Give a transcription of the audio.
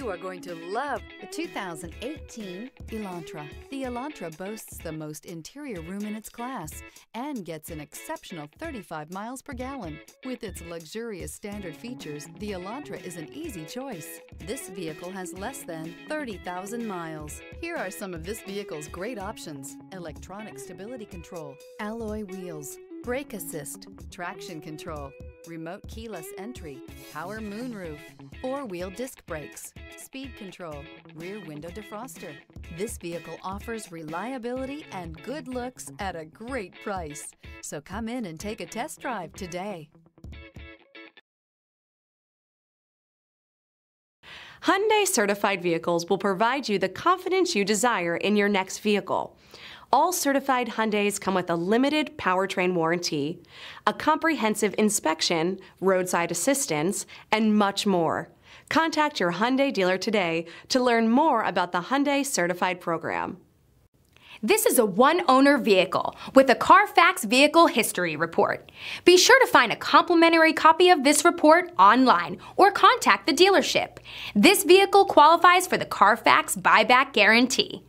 You are going to love the 2018 Elantra. The Elantra boasts the most interior room in its class and gets an exceptional 35 miles per gallon. With its luxurious standard features, the Elantra is an easy choice. This vehicle has less than 30,000 miles. Here are some of this vehicle's great options: electronic stability control, alloy wheels, brake assist, traction control, remote keyless entry, power moonroof, four-wheel disc brakes, speed control, rear window defroster. This vehicle offers reliability and good looks at a great price. So come in and take a test drive today. Hyundai certified vehicles will provide you the confidence you desire in your next vehicle. All certified Hyundais come with a limited powertrain warranty, a comprehensive inspection, roadside assistance, and much more. Contact your Hyundai dealer today to learn more about the Hyundai Certified Program. This is a one-owner vehicle with a CARFAX Vehicle History Report. Be sure to find a complimentary copy of this report online or contact the dealership. This vehicle qualifies for the CARFAX Buyback Guarantee.